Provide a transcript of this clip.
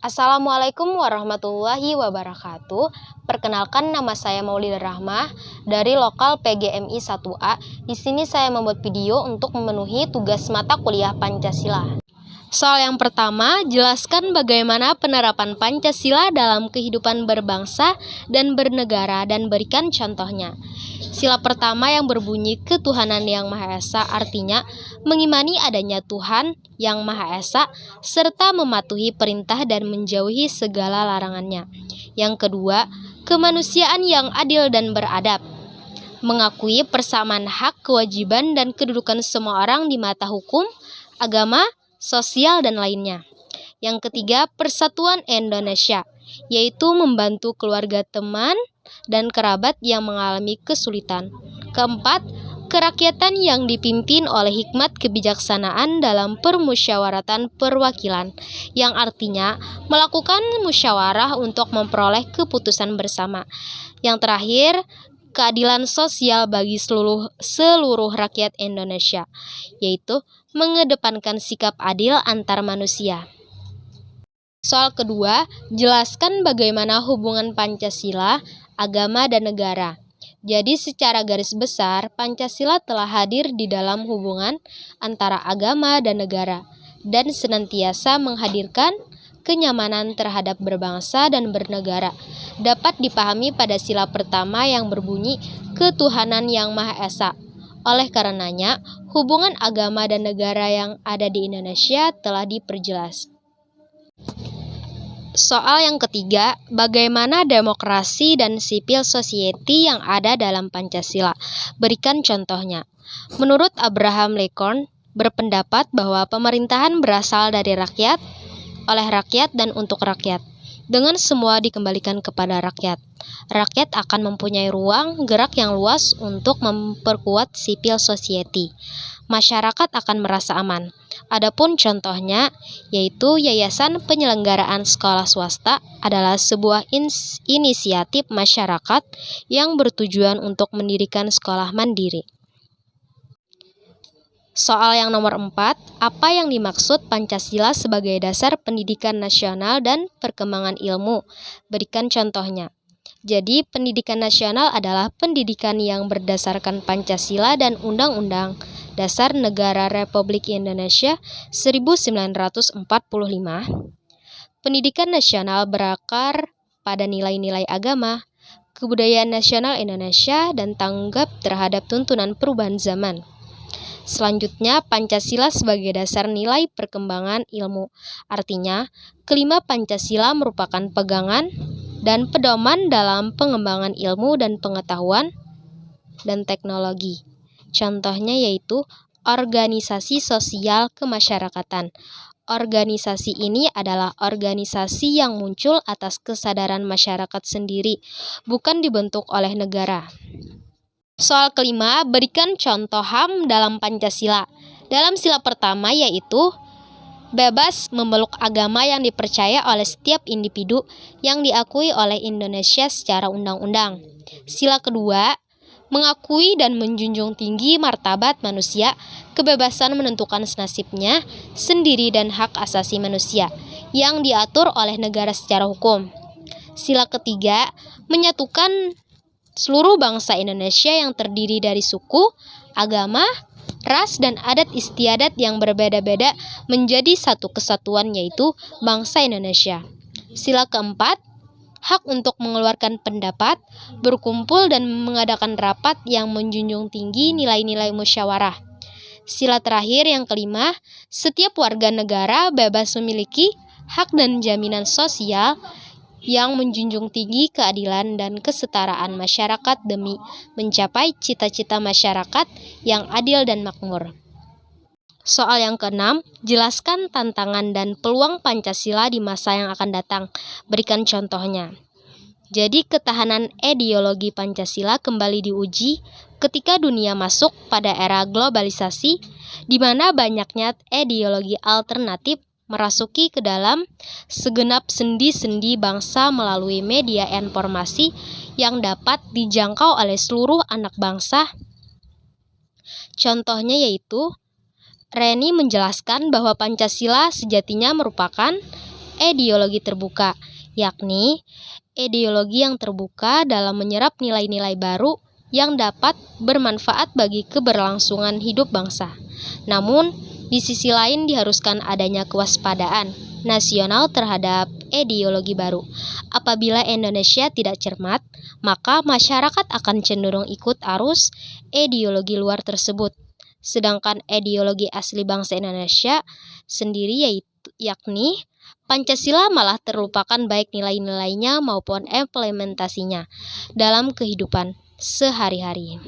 Assalamualaikum warahmatullahi wabarakatuh. Perkenalkan, nama saya Maulidah Rahmah dari lokal PGMI 1A. Di sini saya membuat video untuk memenuhi tugas mata kuliah Pancasila. Soal yang pertama, jelaskan bagaimana penerapan Pancasila dalam kehidupan berbangsa dan bernegara dan berikan contohnya. Sila pertama yang berbunyi ketuhanan yang Maha Esa artinya mengimani adanya Tuhan yang Maha Esa serta mematuhi perintah dan menjauhi segala larangannya. Yang kedua, kemanusiaan yang adil dan beradab. Mengakui persamaan hak, kewajiban, dan kedudukan semua orang di mata hukum, agama, sosial, dan lainnya. Yang ketiga, persatuan Indonesia, yaitu membantu keluarga, teman, dan kerabat yang mengalami kesulitan. Keempat, kerakyatan yang dipimpin oleh hikmat kebijaksanaan dalam permusyawaratan perwakilan, yang artinya melakukan musyawarah untuk memperoleh keputusan bersama. Yang terakhir, keadilan sosial bagi seluruh rakyat Indonesia, yaitu mengedepankan sikap adil antar manusia. Soal kedua, jelaskan bagaimana hubungan Pancasila, agama, dan negara. Jadi secara garis besar, Pancasila telah hadir di dalam hubungan antara agama dan negara, dan senantiasa menghadirkan kenyamanan terhadap berbangsa dan bernegara. Dapat dipahami pada sila pertama yang berbunyi ketuhanan yang Maha Esa. Oleh karenanya, hubungan agama dan negara yang ada di Indonesia telah diperjelas. Soal yang ketiga, bagaimana demokrasi dan civil society yang ada dalam Pancasila? Berikan contohnya. Menurut Abraham Lincoln, berpendapat bahwa pemerintahan berasal dari rakyat, oleh rakyat, dan untuk rakyat. Dengan semua dikembalikan kepada rakyat, rakyat akan mempunyai ruang gerak yang luas untuk memperkuat civil society. Masyarakat akan merasa aman. Adapun contohnya, yaitu Yayasan Penyelenggaraan Sekolah Swasta adalah sebuah inisiatif masyarakat yang bertujuan untuk mendirikan sekolah mandiri. Soal yang nomor 4, apa yang dimaksud Pancasila sebagai dasar pendidikan nasional dan perkembangan ilmu? Berikan contohnya. Jadi, pendidikan nasional adalah pendidikan yang berdasarkan Pancasila dan Undang-Undang Dasar Negara Republik Indonesia 1945. Pendidikan nasional berakar pada nilai-nilai agama, kebudayaan nasional Indonesia, dan tanggap terhadap tuntunan perubahan zaman. Selanjutnya, Pancasila sebagai dasar nilai perkembangan ilmu. Artinya, kelima Pancasila merupakan pegangan dan pedoman dalam pengembangan ilmu dan pengetahuan dan teknologi. Contohnya yaitu organisasi sosial kemasyarakatan. Organisasi ini adalah organisasi yang muncul atas kesadaran masyarakat sendiri, bukan dibentuk oleh negara. Soal kelima, berikan contoh HAM dalam Pancasila. Dalam sila pertama yaitu bebas memeluk agama yang dipercaya oleh setiap individu yang diakui oleh Indonesia secara undang-undang. Sila kedua, mengakui dan menjunjung tinggi martabat manusia, kebebasan menentukan nasibnya sendiri dan hak asasi manusia yang diatur oleh negara secara hukum. Sila ketiga, menyatukan seluruh bangsa Indonesia yang terdiri dari suku, agama, ras, dan adat istiadat yang berbeda-beda menjadi satu kesatuan yaitu bangsa Indonesia. Sila keempat, hak untuk mengeluarkan pendapat, berkumpul, dan mengadakan rapat yang menjunjung tinggi nilai-nilai musyawarah. Sila terakhir yang kelima, setiap warga negara bebas memiliki hak dan jaminan sosial yang menjunjung tinggi keadilan dan kesetaraan masyarakat demi mencapai cita-cita masyarakat yang adil dan makmur. Soal yang keenam, jelaskan tantangan dan peluang Pancasila di masa yang akan datang. Berikan contohnya. Jadi, ketahanan ideologi Pancasila kembali diuji ketika dunia masuk pada era globalisasi, di mana banyaknya ideologi alternatif merasuki ke dalam segenap sendi-sendi bangsa melalui media informasi yang dapat dijangkau oleh seluruh anak bangsa. Contohnya yaitu Reni menjelaskan bahwa Pancasila sejatinya merupakan ideologi terbuka, yakni ideologi yang terbuka dalam menyerap nilai-nilai baru yang dapat bermanfaat bagi keberlangsungan hidup bangsa. Namun, di sisi lain diharuskan adanya kewaspadaan nasional terhadap ideologi baru. Apabila Indonesia tidak cermat, maka masyarakat akan cenderung ikut arus ideologi luar tersebut. Sedangkan ideologi asli bangsa Indonesia sendiri yakni Pancasila malah terlupakan baik nilai-nilainya maupun implementasinya dalam kehidupan sehari-hari.